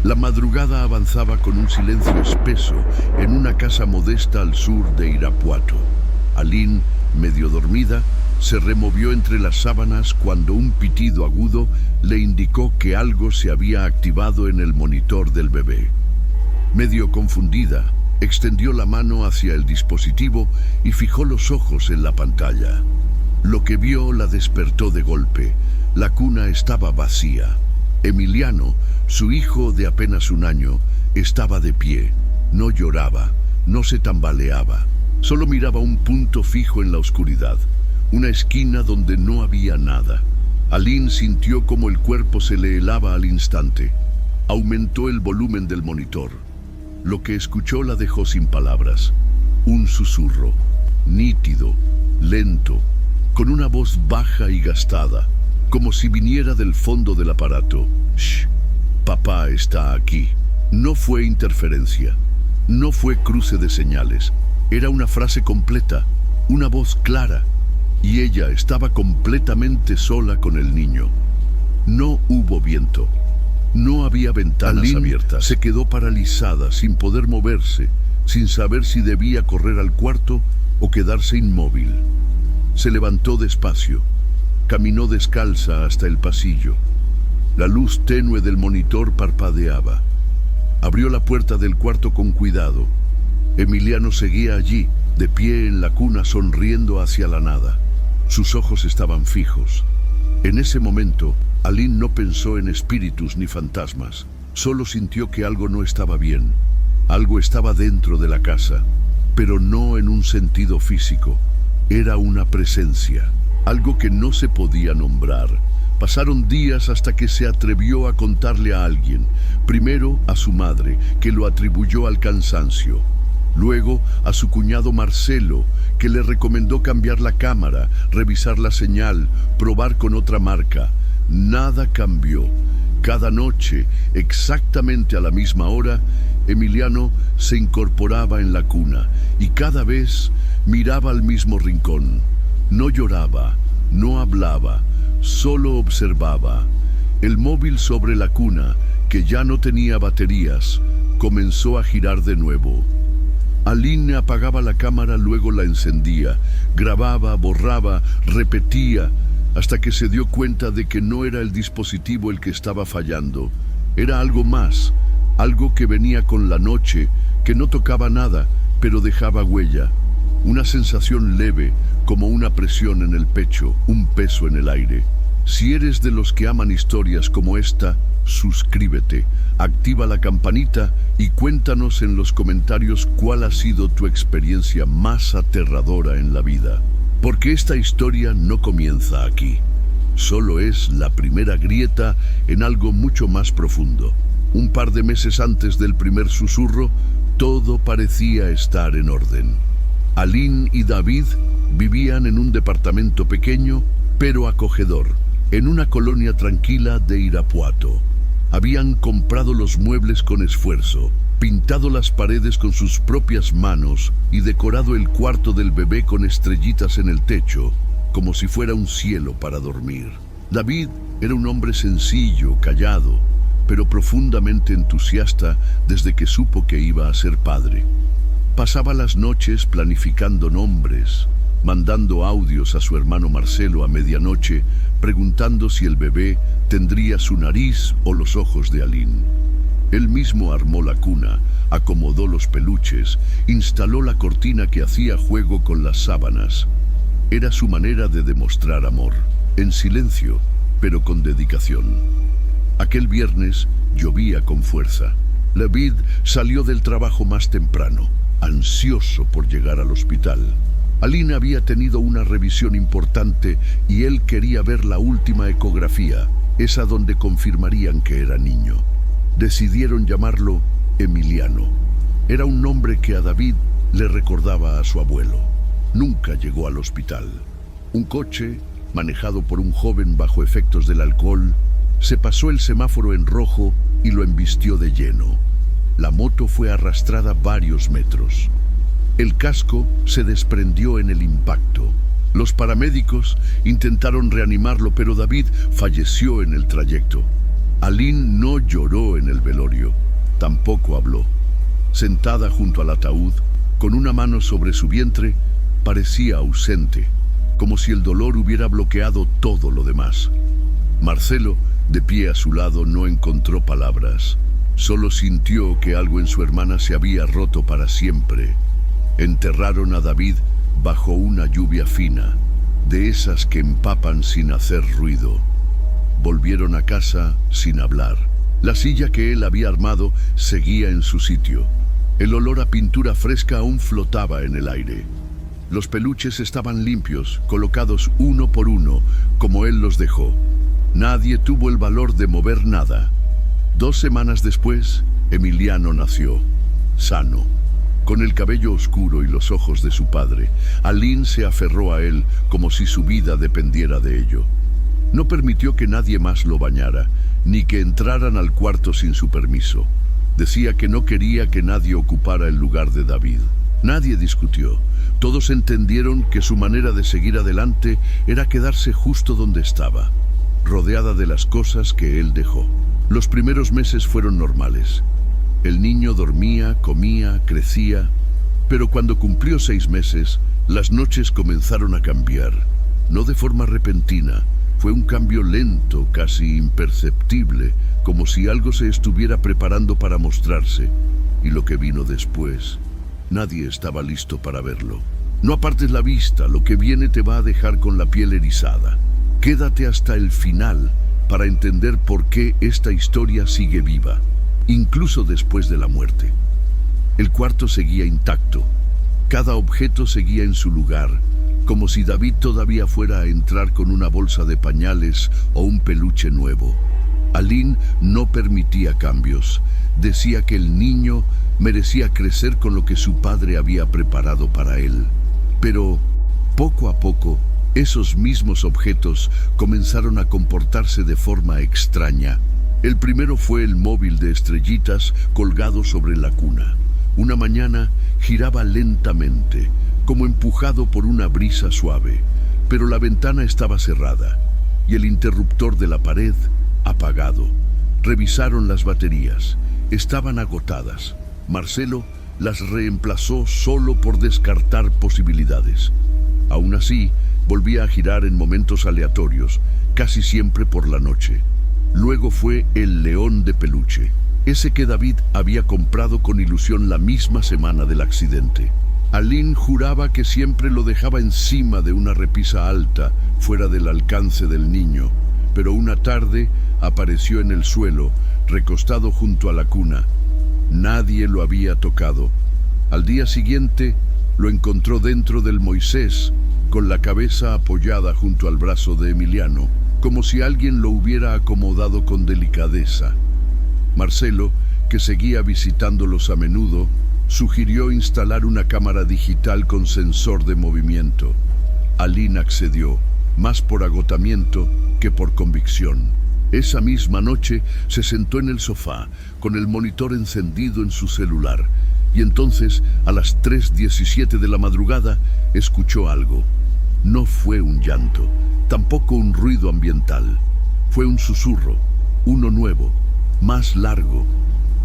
La madrugada avanzaba con un silencio espeso en una casa modesta al sur de Irapuato. Aline, medio dormida, se removió entre las sábanas cuando un pitido agudo le indicó que algo se había activado en el monitor del bebé. Medio confundida, extendió la mano hacia el dispositivo y fijó los ojos en la pantalla. Lo que vio la despertó de golpe. La cuna estaba vacía. Emiliano, su hijo de apenas 1 año, estaba de pie. No lloraba, no se tambaleaba. Solo miraba un punto fijo en la oscuridad, una esquina donde no había nada. Aline sintió como el cuerpo se le helaba al instante. Aumentó el volumen del monitor. Lo que escuchó la dejó sin palabras. Un susurro, nítido, lento, con una voz baja y gastada, como si viniera del fondo del aparato. «Shh, papá está aquí». No fue interferencia, no fue cruce de señales. Era una frase completa, una voz clara, y ella estaba completamente sola con el niño. No hubo viento, no había ventanas Aline abiertas. Se quedó paralizada, sin poder moverse, sin saber si debía correr al cuarto o quedarse inmóvil. Se levantó despacio, caminó descalza hasta el pasillo. La luz tenue del monitor parpadeaba. Abrió la puerta del cuarto con cuidado. Emiliano seguía allí, de pie en la cuna, sonriendo hacia la nada. Sus ojos estaban fijos. En ese momento, Aline no pensó en espíritus ni fantasmas. Solo sintió que algo no estaba bien. Algo estaba dentro de la casa, pero no en un sentido físico. Era una presencia, algo que no se podía nombrar. Pasaron días hasta que se atrevió a contarle a alguien. Primero a su madre, que lo atribuyó al cansancio. Luego a su cuñado Marcelo, que le recomendó cambiar la cámara, revisar la señal, probar con otra marca. Nada cambió. Cada noche, exactamente a la misma hora, Emiliano se incorporaba en la cuna y cada vez miraba al mismo rincón. No lloraba, no hablaba, solo observaba. El móvil sobre la cuna, que ya no tenía baterías, comenzó a girar de nuevo. Aline apagaba la cámara, luego la encendía, grababa, borraba, repetía, hasta que se dio cuenta de que no era el dispositivo el que estaba fallando. Era algo más, algo que venía con la noche, que no tocaba nada, pero dejaba huella. Una sensación leve, como una presión en el pecho, un peso en el aire. Si eres de los que aman historias como esta, suscríbete, activa la campanita y cuéntanos en los comentarios cuál ha sido tu experiencia más aterradora en la vida. Porque esta historia no comienza aquí. Solo es la primera grieta en algo mucho más profundo. Un par de meses antes del primer susurro, todo parecía estar en orden. Aline y David vivían en un departamento pequeño, pero acogedor, en una colonia tranquila de Irapuato. Habían comprado los muebles con esfuerzo, pintado las paredes con sus propias manos y decorado el cuarto del bebé con estrellitas en el techo, como si fuera un cielo para dormir. David era un hombre sencillo, callado, pero profundamente entusiasta desde que supo que iba a ser padre. Pasaba las noches planificando nombres, mandando audios a su hermano Marcelo a medianoche, preguntando si el bebé tendría su nariz o los ojos de Aline. Él mismo armó la cuna, acomodó los peluches, instaló la cortina que hacía juego con las sábanas. Era su manera de demostrar amor, en silencio, pero con dedicación. Aquel viernes llovía con fuerza. David salió del trabajo más temprano, ansioso por llegar al hospital. Aline había tenido una revisión importante y él quería ver la última ecografía, esa donde confirmarían que era niño. Decidieron llamarlo Emiliano. Era un nombre que a David le recordaba a su abuelo. Nunca llegó al hospital. Un coche, manejado por un joven bajo efectos del alcohol, se pasó el semáforo en rojo y lo embistió de lleno. La moto fue arrastrada varios metros. El casco se desprendió en el impacto. Los paramédicos intentaron reanimarlo, pero David falleció en el trayecto. Aline no lloró en el velorio, tampoco habló. Sentada junto al ataúd, con una mano sobre su vientre, parecía ausente, como si el dolor hubiera bloqueado todo lo demás. Marcelo, de pie a su lado, no encontró palabras. Solo sintió que algo en su hermana se había roto para siempre. Enterraron a David bajo una lluvia fina, de esas que empapan sin hacer ruido. Volvieron a casa sin hablar. La silla que él había armado seguía en su sitio. El olor a pintura fresca aún flotaba en el aire. Los peluches estaban limpios, colocados uno por uno, como él los dejó. Nadie tuvo el valor de mover nada. 2 semanas después, Emiliano nació, sano, con el cabello oscuro y los ojos de su padre. Aline se aferró a él como si su vida dependiera de ello. No permitió que nadie más lo bañara, ni que entraran al cuarto sin su permiso. Decía que no quería que nadie ocupara el lugar de David. Nadie discutió. Todos entendieron que su manera de seguir adelante era quedarse justo donde estaba, rodeada de las cosas que él dejó. Los primeros meses fueron normales. El niño dormía, comía, crecía, pero cuando cumplió 6 meses, las noches comenzaron a cambiar. No de forma repentina, fue un cambio lento, casi imperceptible, como si algo se estuviera preparando para mostrarse. Y lo que vino después, nadie estaba listo para verlo. No apartes la vista, lo que viene te va a dejar con la piel erizada. Quédate hasta el final para entender por qué esta historia sigue viva, incluso después de la muerte. El cuarto seguía intacto. Cada objeto seguía en su lugar, como si David todavía fuera a entrar con una bolsa de pañales o un peluche nuevo. Aline no permitía cambios. Decía que el niño merecía crecer con lo que su padre había preparado para él. Pero, poco a poco, esos mismos objetos comenzaron a comportarse de forma extraña. El primero fue el móvil de estrellitas colgado sobre la cuna. Una mañana giraba lentamente, como empujado por una brisa suave, pero la ventana estaba cerrada y el interruptor de la pared apagado. Revisaron las baterías. Estaban agotadas. Marcelo las reemplazó solo por descartar posibilidades. Aún así, volvía a girar en momentos aleatorios, casi siempre por la noche. Luego fue el león de peluche, ese que David había comprado con ilusión la misma semana del accidente. Aline juraba que siempre lo dejaba encima de una repisa alta, fuera del alcance del niño, pero una tarde apareció en el suelo, recostado junto a la cuna. Nadie lo había tocado. Al día siguiente, lo encontró dentro del Moisés, con la cabeza apoyada junto al brazo de Emiliano, como si alguien lo hubiera acomodado con delicadeza. Marcelo, que seguía visitándolos a menudo, sugirió instalar una cámara digital con sensor de movimiento. Aline accedió, más por agotamiento que por convicción. Esa misma noche se sentó en el sofá, con el monitor encendido en su celular, y entonces, a las 3:17 de la madrugada, escuchó algo. No fue un llanto, tampoco un ruido ambiental. Fue un susurro, uno nuevo, más largo,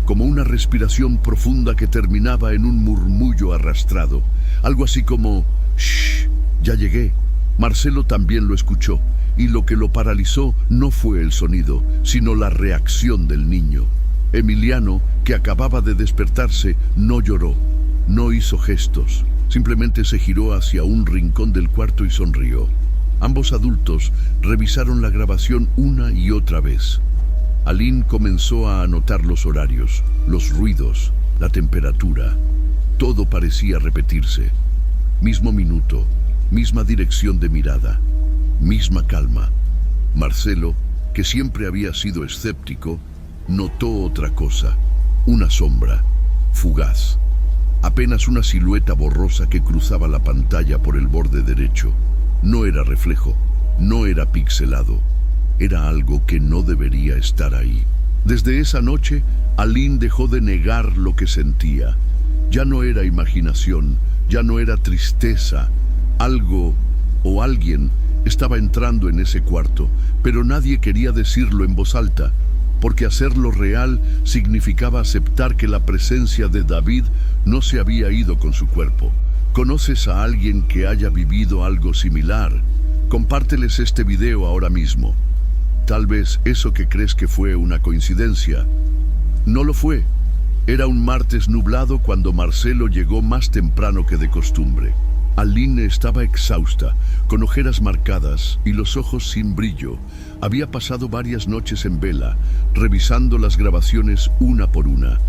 como una respiración profunda que terminaba en un murmullo arrastrado, algo así como «Shh, ya llegué». Marcelo también lo escuchó, y lo que lo paralizó no fue el sonido, sino la reacción del niño. Emiliano, que acababa de despertarse, no lloró, no hizo gestos, simplemente se giró hacia un rincón del cuarto y sonrió. Ambos adultos revisaron la grabación una y otra vez. Aline comenzó a anotar los horarios, los ruidos, la temperatura. Todo parecía repetirse. Mismo minuto, misma dirección de mirada, misma calma. Marcelo, que siempre había sido escéptico, notó otra cosa, una sombra, fugaz. Apenas una silueta borrosa que cruzaba la pantalla por el borde derecho. No era reflejo, no era pixelado. Era algo que no debería estar ahí. Desde esa noche, Aline dejó de negar lo que sentía. Ya no era imaginación, ya no era tristeza. Algo o alguien estaba entrando en ese cuarto, pero nadie quería decirlo en voz alta. porque hacerlo real significaba aceptar que la presencia de David no se había ido con su cuerpo. ¿Conoces a alguien que haya vivido algo similar? Compárteles este video ahora mismo. Tal vez eso que crees que fue una coincidencia no lo fue. Era un martes nublado cuando Marcelo llegó más temprano que de costumbre. Aline estaba exhausta, con ojeras marcadas y los ojos sin brillo. Había pasado varias noches en vela, revisando las grabaciones una por una.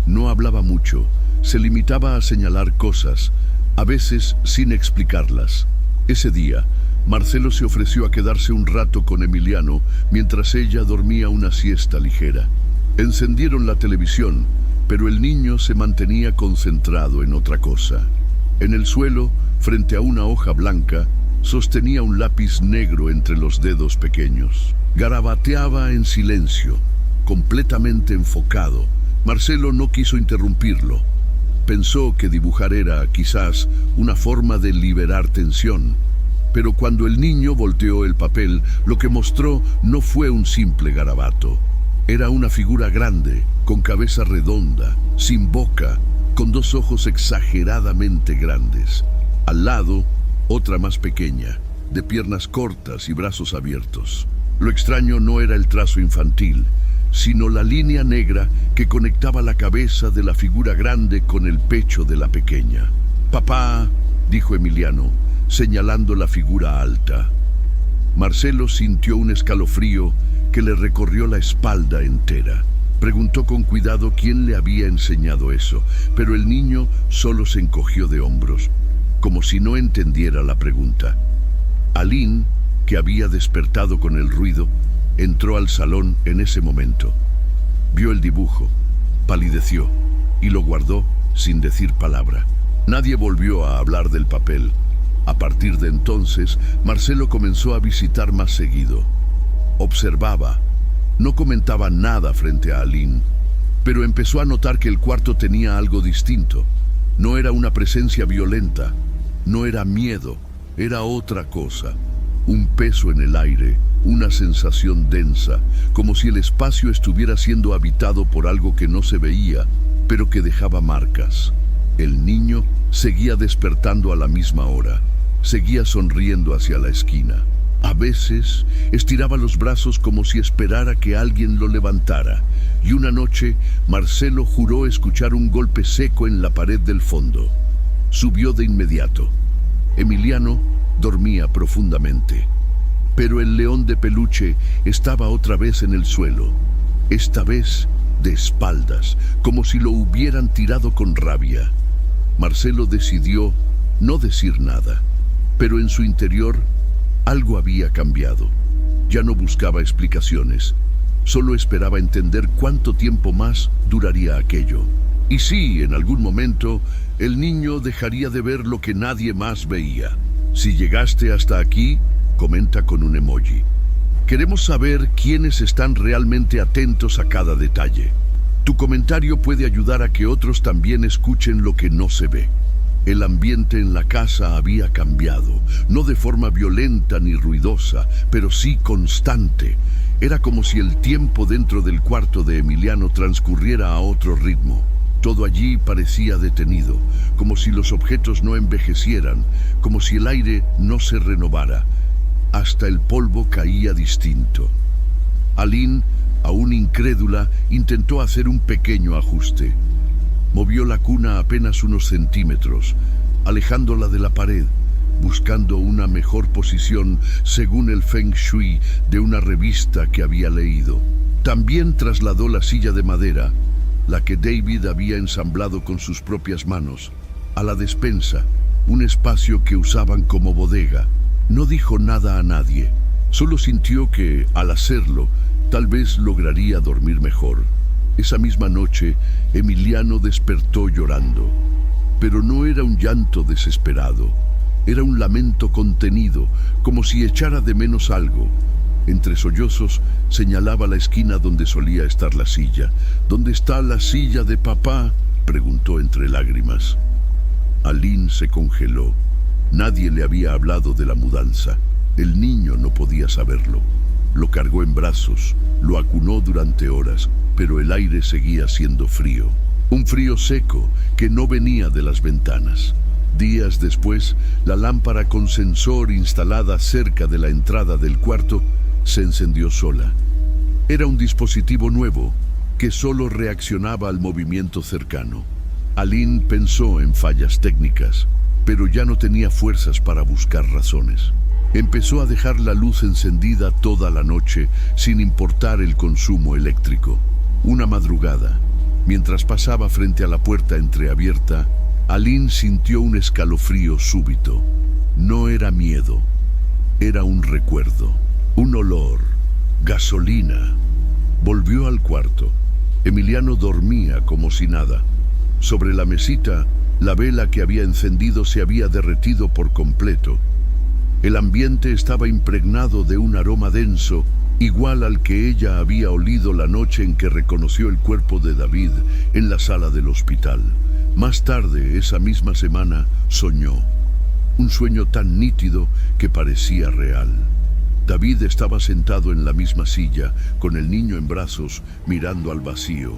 No hablaba mucho, se limitaba a señalar cosas, a veces sin explicarlas. Ese día, Marcelo se ofreció a quedarse un rato con Emiliano mientras ella dormía una siesta ligera. Encendieron la televisión, pero el niño se mantenía concentrado en otra cosa. En el suelo, frente a una hoja blanca, sostenía un lápiz negro entre los dedos pequeños. Garabateaba en silencio, completamente enfocado. Marcelo no quiso interrumpirlo. Pensó que dibujar era, quizás, una forma de liberar tensión. Pero cuando el niño volteó el papel, lo que mostró no fue un simple garabato. Era una figura grande, con cabeza redonda, sin boca, con dos ojos exageradamente grandes. Al lado, otra más pequeña, de piernas cortas y brazos abiertos. Lo extraño no era el trazo infantil, sino la línea negra que conectaba la cabeza de la figura grande con el pecho de la pequeña. «Papá», dijo Emiliano, señalando la figura alta. Marcelo sintió un escalofrío que le recorrió la espalda entera. Preguntó con cuidado quién le había enseñado eso, pero el niño solo se encogió de hombros, como si no entendiera la pregunta. Aline, que había despertado con el ruido, entró al salón en ese momento. Vio el dibujo, palideció y lo guardó sin decir palabra. Nadie volvió a hablar del papel. A partir de entonces, Marcelo comenzó a visitar más seguido. Observaba, no comentaba nada frente a Aline, pero empezó a notar que el cuarto tenía algo distinto. No era una presencia violenta, no era miedo, era otra cosa. Un peso en el aire, una sensación densa, como si el espacio estuviera siendo habitado por algo que no se veía, pero que dejaba marcas. El niño seguía despertando a la misma hora, seguía sonriendo hacia la esquina. A veces estiraba los brazos como si esperara que alguien lo levantara, y una noche Marcelo juró escuchar un golpe seco en la pared del fondo. Subió de inmediato. Emiliano dormía profundamente, pero el león de peluche estaba otra vez en el suelo, esta vez de espaldas, como si lo hubieran tirado con rabia. Marcelo decidió no decir nada, pero en su interior algo había cambiado. Ya no buscaba explicaciones, solo esperaba entender cuánto tiempo más duraría aquello. Y sí, en algún momento, el niño dejaría de ver lo que nadie más veía. Si llegaste hasta aquí, comenta con un emoji. Queremos saber quiénes están realmente atentos a cada detalle. Tu comentario puede ayudar a que otros también escuchen lo que no se ve. El ambiente en la casa había cambiado, no de forma violenta ni ruidosa, pero sí constante. Era como si el tiempo dentro del cuarto de Emiliano transcurriera a otro ritmo. Todo allí parecía detenido, como si los objetos no envejecieran, como si el aire no se renovara. Hasta el polvo caía distinto. Aline, aún incrédula, intentó hacer un pequeño ajuste. Movió la cuna apenas unos centímetros, alejándola de la pared, buscando una mejor posición según el Feng Shui de una revista que había leído. También trasladó la silla de madera, la que David había ensamblado con sus propias manos, a la despensa, un espacio que usaban como bodega. No dijo nada a nadie, solo sintió que, al hacerlo, tal vez lograría dormir mejor. Esa misma noche, Emiliano despertó llorando, pero no era un llanto desesperado, era un lamento contenido, como si echara de menos algo. Entre sollozos, señalaba la esquina donde solía estar la silla. ¿Dónde está la silla de papá?, preguntó entre lágrimas. Aline se congeló. Nadie le había hablado de la mudanza. El niño no podía saberlo. Lo cargó en brazos, lo acunó durante horas, pero el aire seguía siendo frío. Un frío seco que no venía de las ventanas. Días después, la lámpara con sensor instalada cerca de la entrada del cuarto se encendió sola. Era un dispositivo nuevo que solo reaccionaba al movimiento cercano. Aline pensó en fallas técnicas, pero ya no tenía fuerzas para buscar razones. Empezó a dejar la luz encendida toda la noche sin importar el consumo eléctrico. Una madrugada, mientras pasaba frente a la puerta entreabierta, Aline sintió un escalofrío súbito. No era miedo, era un recuerdo, un olor, gasolina. Volvió al cuarto. Emiliano dormía como si nada. Sobre la mesita, la vela que había encendido se había derretido por completo. El ambiente estaba impregnado de un aroma denso, igual al que ella había olido la noche en que reconoció el cuerpo de David en la sala del hospital. Más tarde, esa misma semana, soñó. Un sueño tan nítido que parecía real. David estaba sentado en la misma silla, con el niño en brazos, mirando al vacío.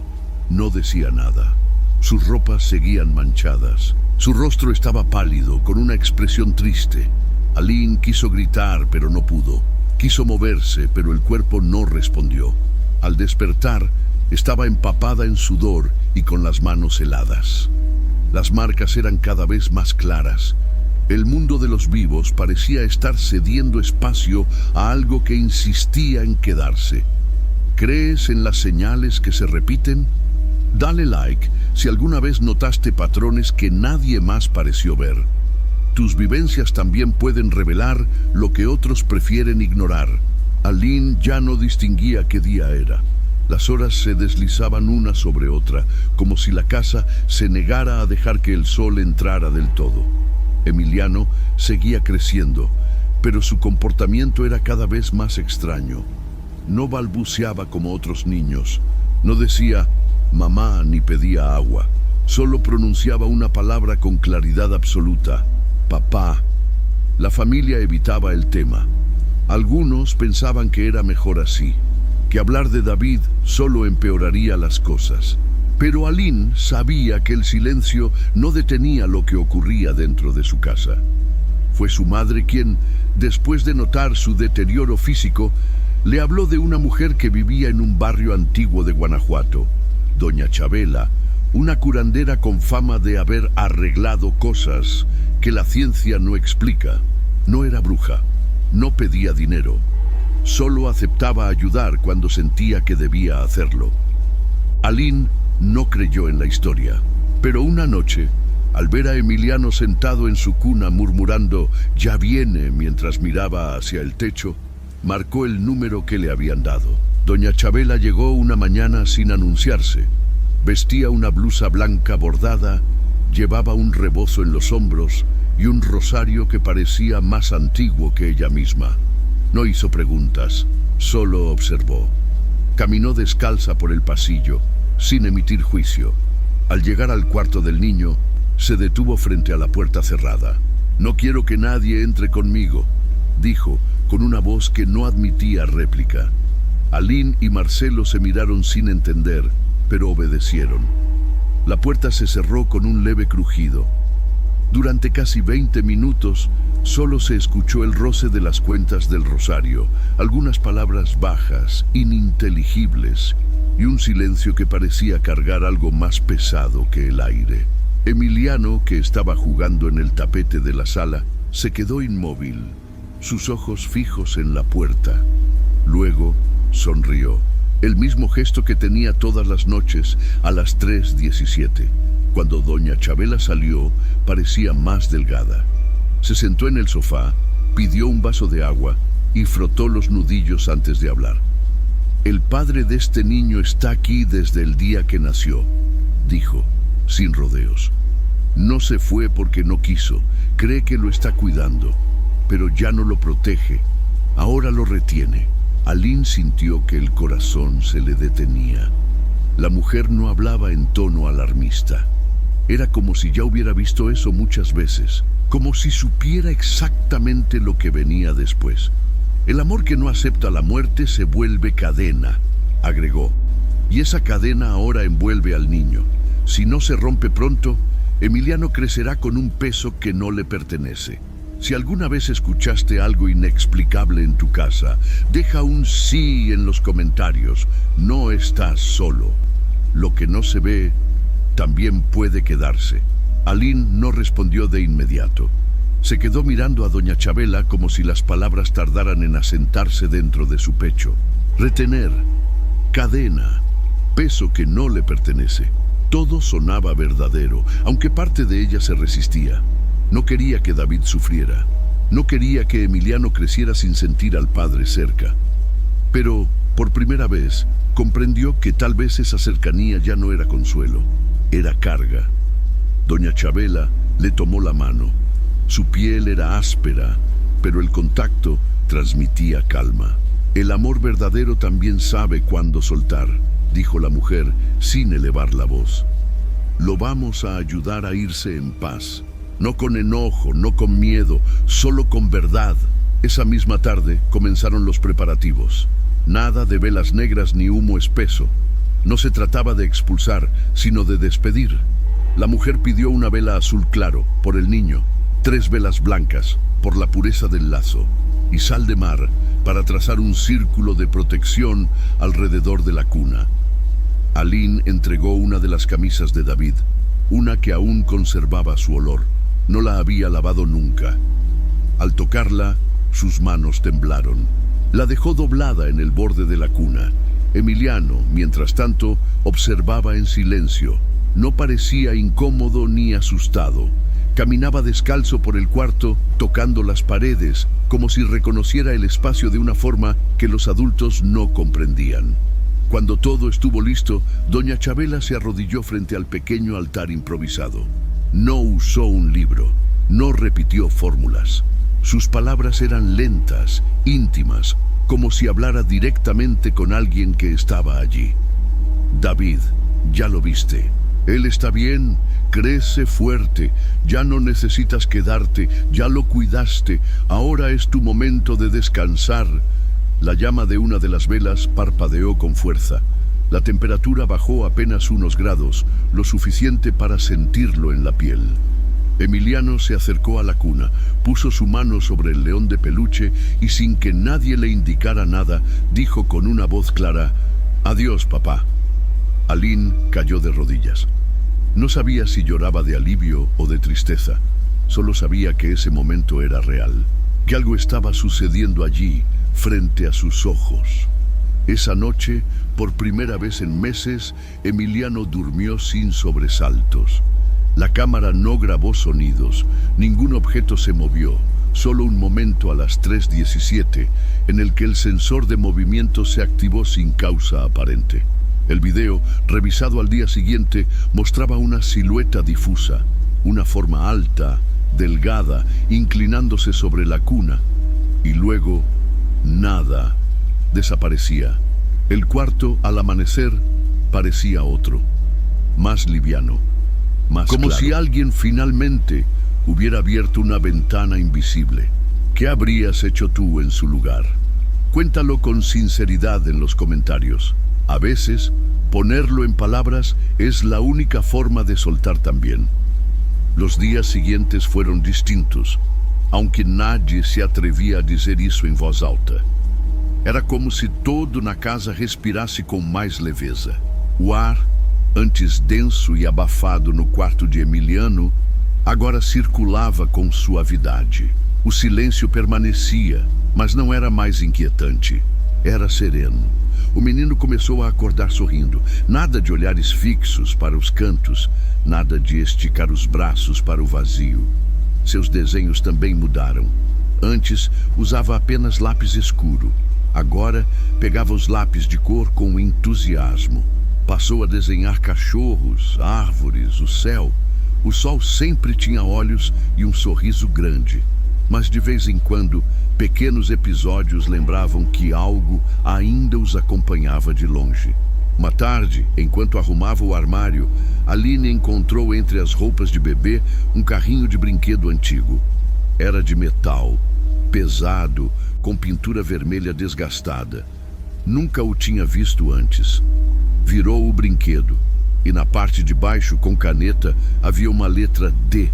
No decía nada. Sus ropas seguían manchadas. Su rostro estaba pálido, con una expresión triste. Aline quiso gritar, pero no pudo. Quiso moverse, pero el cuerpo no respondió. Al despertar, estaba empapada en sudor y con las manos heladas. Las marcas eran cada vez más claras. El mundo de los vivos parecía estar cediendo espacio a algo que insistía en quedarse. ¿Crees en las señales que se repiten? Dale like si alguna vez notaste patrones que nadie más pareció ver. Tus vivencias también pueden revelar lo que otros prefieren ignorar. Aline ya no distinguía qué día era. Las horas se deslizaban una sobre otra, como si la casa se negara a dejar que el sol entrara del todo. Emiliano seguía creciendo, pero su comportamiento era cada vez más extraño. No balbuceaba como otros niños. No decía mamá ni pedía agua. Solo pronunciaba una palabra con claridad absoluta: papá. La familia evitaba el tema. Algunos pensaban que era mejor así, que hablar de David solo empeoraría las cosas. Pero Aline sabía que el silencio no detenía lo que ocurría dentro de su casa. Fue su madre quien, después de notar su deterioro físico, le habló de una mujer que vivía en un barrio antiguo de Guanajuato, doña Chabela, una curandera con fama de haber arreglado cosas que la ciencia no explica. No era bruja, no pedía dinero, solo aceptaba ayudar cuando sentía que debía hacerlo. Aline no creyó en la historia, pero una noche, al ver a Emiliano sentado en su cuna murmurando «ya viene» mientras miraba hacia el techo, marcó el número que le habían dado. Doña Chabela llegó una mañana sin anunciarse. Vestía una blusa blanca bordada, llevaba un rebozo en los hombros y un rosario que parecía más antiguo que ella misma. No hizo preguntas, solo observó. Caminó descalza por el pasillo, sin emitir juicio. Al llegar al cuarto del niño, se detuvo frente a la puerta cerrada. «No quiero que nadie entre conmigo», dijo, con una voz que no admitía réplica. Aline y Marcelo se miraron sin entender, pero obedecieron. La puerta se cerró con un leve crujido. Durante casi 20 minutos, solo se escuchó el roce de las cuentas del rosario, algunas palabras bajas, ininteligibles, y un silencio que parecía cargar algo más pesado que el aire. Emiliano, que estaba jugando en el tapete de la sala, se quedó inmóvil, sus ojos fijos en la puerta. Luego sonrió, el mismo gesto que tenía todas las noches a las 3:17. Cuando doña Chabela salió, parecía más delgada. Se sentó en el sofá, pidió un vaso de agua y frotó los nudillos antes de hablar. «El padre de este niño está aquí desde el día que nació», dijo, sin rodeos. «No se fue porque no quiso, cree que lo está cuidando, pero ya no lo protege, ahora lo retiene». Aline sintió que el corazón se le detenía. La mujer no hablaba en tono alarmista. Era como si ya hubiera visto eso muchas veces, como si supiera exactamente lo que venía después. El amor que no acepta la muerte se vuelve cadena, agregó. Y esa cadena ahora envuelve al niño. Si no se rompe pronto, Emiliano crecerá con un peso que no le pertenece. Si alguna vez escuchaste algo inexplicable en tu casa, deja un sí en los comentarios. No estás solo. Lo que no se ve también puede quedarse. Aline no respondió de inmediato. Se quedó mirando a doña Chabela como si las palabras tardaran en asentarse dentro de su pecho. Retener, cadena, peso que no le pertenece. Todo sonaba verdadero, aunque parte de ella se resistía. No quería que David sufriera. No quería que Emiliano creciera sin sentir al padre cerca. Pero, por primera vez, comprendió que tal vez esa cercanía ya no era consuelo, era carga. Doña Chabela le tomó la mano. Su piel era áspera, pero el contacto transmitía calma. El amor verdadero también sabe cuándo soltar, dijo la mujer sin elevar la voz. Lo vamos a ayudar a irse en paz. No con enojo, no con miedo, solo con verdad. Esa misma tarde comenzaron los preparativos. Nada de velas negras ni humo espeso. No se trataba de expulsar, sino de despedir. La mujer pidió una vela azul claro, por el niño, 3 velas blancas, por la pureza del lazo, y sal de mar, para trazar un círculo de protección alrededor de la cuna. Aline entregó una de las camisas de David, una que aún conservaba su olor. No la había lavado nunca. Al tocarla, sus manos temblaron. La dejó doblada en el borde de la cuna. Emiliano, mientras tanto, observaba en silencio. No parecía incómodo ni asustado. Caminaba descalzo por el cuarto, tocando las paredes, como si reconociera el espacio de una forma que los adultos no comprendían. Cuando todo estuvo listo, doña Chabela se arrodilló frente al pequeño altar improvisado. No usó un libro, no repitió fórmulas. Sus palabras eran lentas, íntimas, como si hablara directamente con alguien que estaba allí. David, ya lo viste. Él está bien, crece fuerte, ya no necesitas quedarte, ya lo cuidaste, ahora es tu momento de descansar. La llama de una de las velas parpadeó con fuerza. La temperatura bajó apenas unos grados, lo suficiente para sentirlo en la piel. Emiliano se acercó a la cuna, puso su mano sobre el león de peluche y sin que nadie le indicara nada, dijo con una voz clara: «Adiós, papá». Aline cayó de rodillas. No sabía si lloraba de alivio o de tristeza. Solo sabía que ese momento era real, que algo estaba sucediendo allí, frente a sus ojos. Esa noche, por primera vez en meses, Emiliano durmió sin sobresaltos. La cámara no grabó sonidos, ningún objeto se movió, solo un momento a las 3:17, en el que el sensor de movimiento se activó sin causa aparente. El video, revisado al día siguiente, mostraba una silueta difusa, una forma alta, delgada, inclinándose sobre la cuna, y luego, nada. Desaparecía. El cuarto, al amanecer, parecía otro, más liviano, más como claro. Si alguien finalmente hubiera abierto una ventana invisible. ¿Qué habrías hecho tú en su lugar? Cuéntalo con sinceridad en los comentarios. A veces, ponerlo en palabras es la única forma de soltar también. Los días siguientes fueron distintos, aunque nadie se atrevia a dizer isso em voz alta. Era como se todo na casa respirasse com mais leveza. O ar, antes denso e abafado no quarto de Emiliano, agora circulava com suavidade. O silêncio permanecia, mas não era mais inquietante. Era sereno. O menino começou a acordar sorrindo. Nada de olhares fixos para os cantos, nada de esticar os braços para o vazio. Seus desenhos também mudaram. Antes, usava apenas lápis escuro. Agora, pegava os lápis de cor com entusiasmo. Passou a desenhar cachorros, árvores, o céu. O sol sempre tinha olhos e um sorriso grande. Mas de vez em quando, pequenos episódios lembravam que algo ainda os acompanhava de longe. Uma tarde, enquanto arrumava o armário, Aline encontrou entre as roupas de bebê um carrinho de brinquedo antigo. Era de metal, pesado, com pintura vermelha desgastada. Nunca o tinha visto antes. Virou o brinquedo e na parte de baixo, com caneta, havia uma letra D.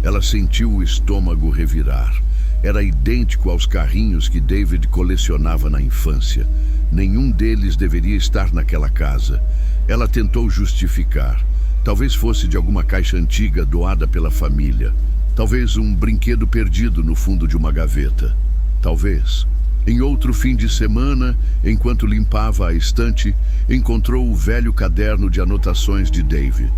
Ela sentiu o estômago revirar. Era idêntico aos carrinhos que David colecionava na infância. Nenhum deles deveria estar naquela casa. Ela tentou justificar. Talvez fosse de alguma caixa antiga doada pela família. Talvez um brinquedo perdido no fundo de uma gaveta. Talvez. Em outro fim de semana, enquanto limpava a estante, encontrou o velho caderno de anotações de Dave.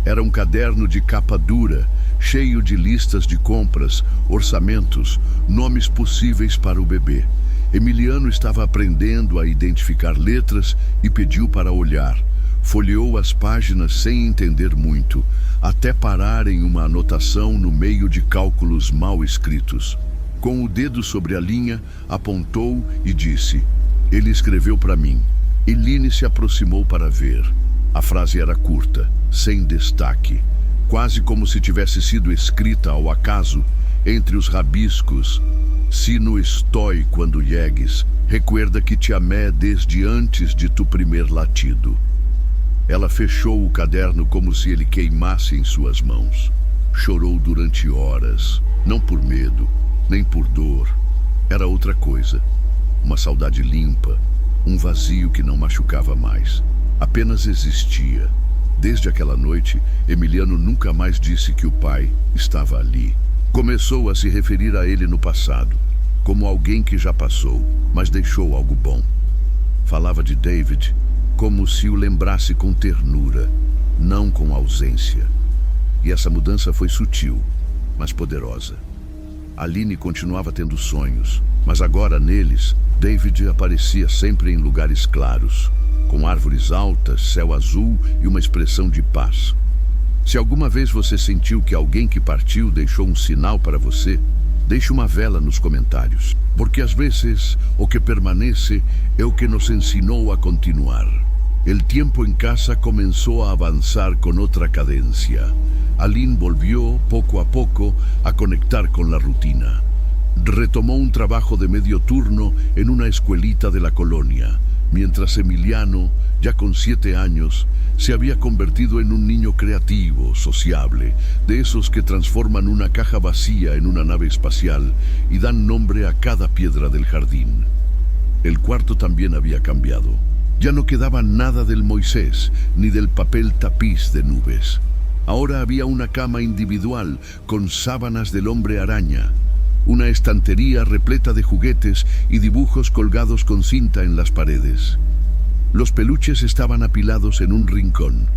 Era um caderno de capa dura, cheio de listas de compras, orçamentos, nomes possíveis para o bebê. Emiliano estava aprendendo a identificar letras e pediu para olhar. Folheou as páginas sem entender muito, até parar em uma anotação no meio de cálculos mal escritos. Com o dedo sobre a linha, apontou e disse: "Ele escreveu para mim." Eline se aproximou para ver. A frase era curta, sem destaque, quase como se tivesse sido escrita ao acaso entre os rabiscos. "Si no estoy quando llegues, recuerda que te amé desde antes de tu primer latido." Ela fechou o caderno como se ele queimasse em suas mãos. Chorou durante horas, não por medo, nem por dor. Era outra coisa. Uma saudade limpa, um vazio que não machucava mais. Apenas existia. Desde aquela noite, Emiliano nunca mais disse que o pai estava ali. Começou a se referir a ele no passado, como alguém que já passou, mas deixou algo bom. Falava de David como se o lembrasse com ternura, não com ausência. E essa mudança foi sutil, mas poderosa. Aline continuava tendo sonhos, mas agora neles, David aparecia sempre em lugares claros, com árvores altas, céu azul e uma expressão de paz. Se alguma vez você sentiu que alguém que partiu deixou um sinal para você, deixe uma vela nos comentários, porque às vezes o que permanece é o que nos ensinou a continuar. El tiempo en casa comenzó a avanzar con otra cadencia. Aline volvió, poco a poco, a conectar con la rutina. Retomó un trabajo de medio turno en una escuelita de la colonia, mientras Emiliano, ya con 7 años, se había convertido en un niño creativo, sociable, de esos que transforman una caja vacía en una nave espacial y dan nombre a cada piedra del jardín. El cuarto también había cambiado. Ya no quedaba nada del Moisés, ni del papel tapiz de nubes. Ahora había una cama individual con sábanas del hombre araña, una estantería repleta de juguetes y dibujos colgados con cinta en las paredes. Los peluches estaban apilados en un rincón.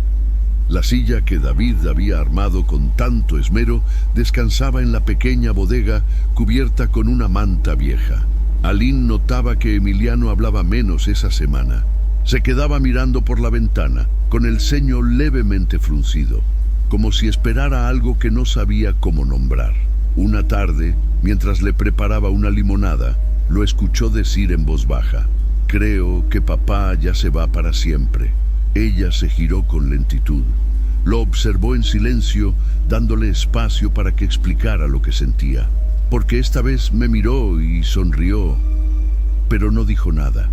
La silla que David había armado con tanto esmero descansaba en la pequeña bodega cubierta con una manta vieja. Aline notaba que Emiliano hablaba menos esa semana. Se quedaba mirando por la ventana, con el ceño levemente fruncido, como si esperara algo que no sabía cómo nombrar. Una tarde, mientras le preparaba una limonada, lo escuchó decir en voz baja: "Creo que papá ya se va para siempre." Ella se giró con lentitud. Lo observó en silencio, dándole espacio para que explicara lo que sentía. Porque esta vez me miró y sonrió, pero no dijo nada.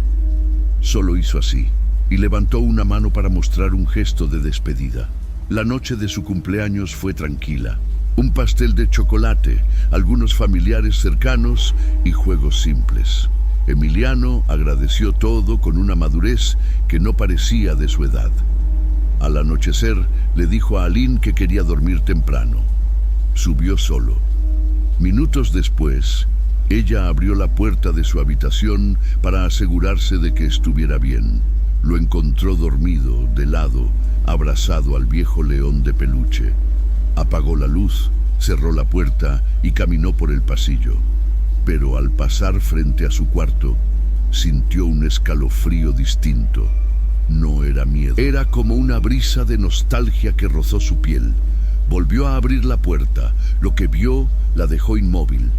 Solo hizo así, y levantó una mano para mostrar un gesto de despedida. La noche de su cumpleaños fue tranquila. Un pastel de chocolate, algunos familiares cercanos y juegos simples. Emiliano agradeció todo con una madurez que no parecía de su edad. Al anochecer, le dijo a Aline que quería dormir temprano. Subió solo. Minutos después, ella abrió la puerta de su habitación para asegurarse de que estuviera bien. Lo encontró dormido, de lado, abrazado al viejo león de peluche. Apagó la luz, cerró la puerta y caminó por el pasillo. Pero al pasar frente a su cuarto, sintió un escalofrío distinto. No era miedo. Era como una brisa de nostalgia que rozó su piel. Volvió a abrir la puerta. Lo que vio la dejó inmóvil.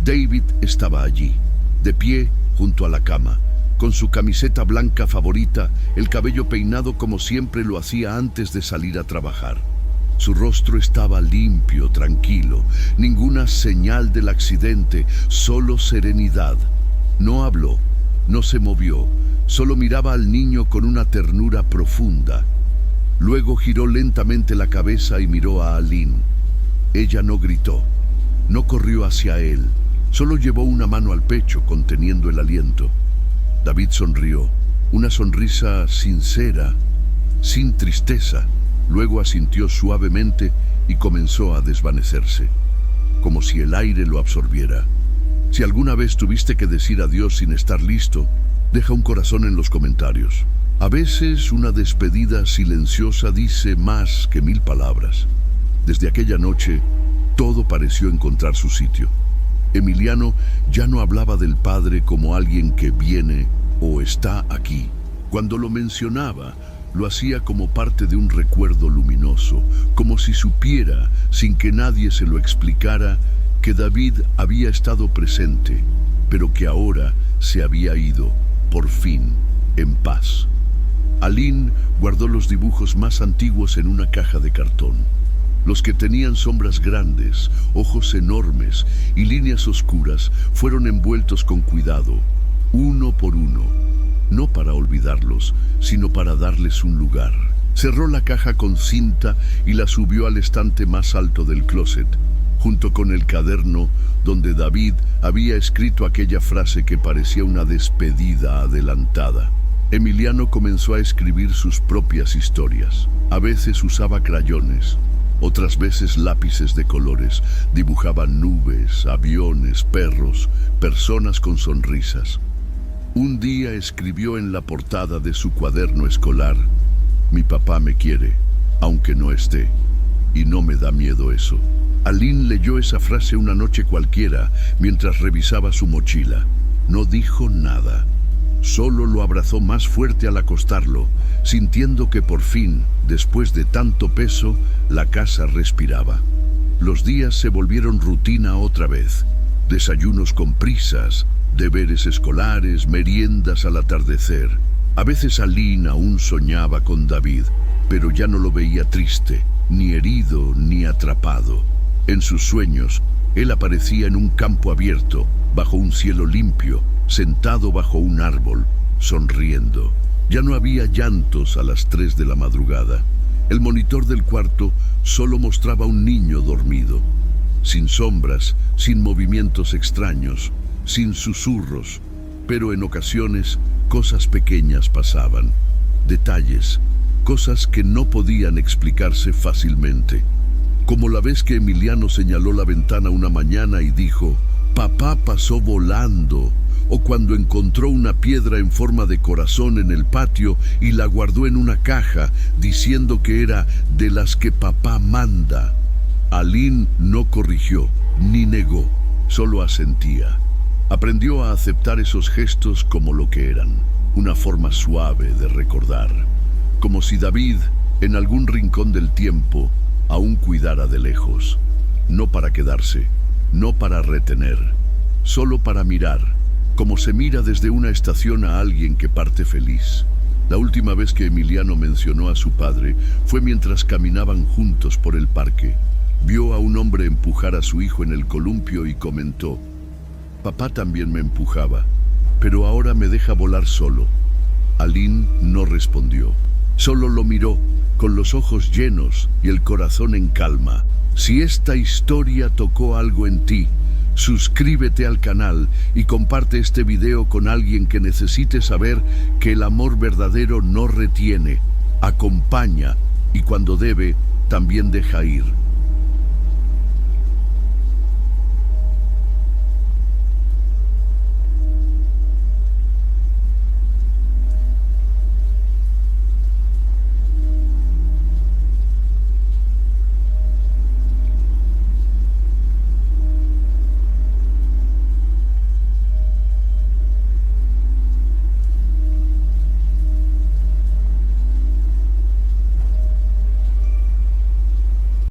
David estaba allí, de pie junto a la cama, con su camiseta blanca favorita, el cabello peinado como siempre lo hacía antes de salir a trabajar. Su rostro estaba limpio, tranquilo, ninguna señal del accidente, solo serenidad. No habló, no se movió, solo miraba al niño con una ternura profunda. Luego giró lentamente la cabeza y miró a Aline. Ella no gritó, no corrió hacia él, solo llevó una mano al pecho conteniendo el aliento. David sonrió, una sonrisa sincera, sin tristeza. Luego asintió suavemente y comenzó a desvanecerse, como si el aire lo absorbiera. Si alguna vez tuviste que decir adiós sin estar listo, deja un corazón en los comentarios. A veces una despedida silenciosa dice más que 1000 palabras. Desde aquella noche, todo pareció encontrar su sitio. Emiliano ya no hablaba del padre como alguien que viene o está aquí. Cuando lo mencionaba, lo hacía como parte de un recuerdo luminoso, como si supiera, sin que nadie se lo explicara, que David había estado presente, pero que ahora se había ido, por fin, en paz. Aline guardó los dibujos más antiguos en una caja de cartón. Los que tenían sombras grandes, ojos enormes y líneas oscuras fueron envueltos con cuidado, uno por uno, no para olvidarlos, sino para darles un lugar. Cerró la caja con cinta y la subió al estante más alto del closet, junto con el cuaderno donde David había escrito aquella frase que parecía una despedida adelantada. Emiliano comenzó a escribir sus propias historias. A veces usaba crayones, otras veces lápices de colores. Dibujaba nubes, aviones, perros, personas con sonrisas. Un día escribió en la portada de su cuaderno escolar: "Mi papá me quiere, aunque no esté, y no me da miedo eso". Aline leyó esa frase una noche cualquiera mientras revisaba su mochila. No dijo nada. Solo lo abrazó más fuerte al acostarlo, sintiendo que por fin, después de tanto peso, la casa respiraba. Los días se volvieron rutina otra vez. Desayunos con prisas, deberes escolares, meriendas al atardecer. A veces Aline aún soñaba con David, pero ya no lo veía triste, ni herido, ni atrapado. En sus sueños, él aparecía en un campo abierto, bajo un cielo limpio, sentado bajo un árbol, sonriendo. Ya no había llantos a las 3 de la madrugada. El monitor del cuarto solo mostraba un niño dormido, sin sombras, sin movimientos extraños, sin susurros, pero en ocasiones cosas pequeñas pasaban, detalles, cosas que no podían explicarse fácilmente. Como la vez que Emiliano señaló la ventana una mañana y dijo: "Papá pasó volando", o cuando encontró una piedra en forma de corazón en el patio y la guardó en una caja, diciendo que era de las que papá manda. Aline no corrigió, ni negó, solo asentía. Aprendió a aceptar esos gestos como lo que eran, una forma suave de recordar, como si David, en algún rincón del tiempo, aún cuidara de lejos, no para quedarse, no para retener, solo para mirar, como se mira desde una estación a alguien que parte feliz. La última vez que Emiliano mencionó a su padre fue mientras caminaban juntos por el parque. Vio a un hombre empujar a su hijo en el columpio y comentó: "Papá también me empujaba, pero ahora me deja volar solo". Aline no respondió, solo lo miró, con los ojos llenos y el corazón en calma. Si esta historia tocó algo en ti, suscríbete al canal y comparte este video con alguien que necesite saber que el amor verdadero no retiene, acompaña y cuando debe, también deja ir.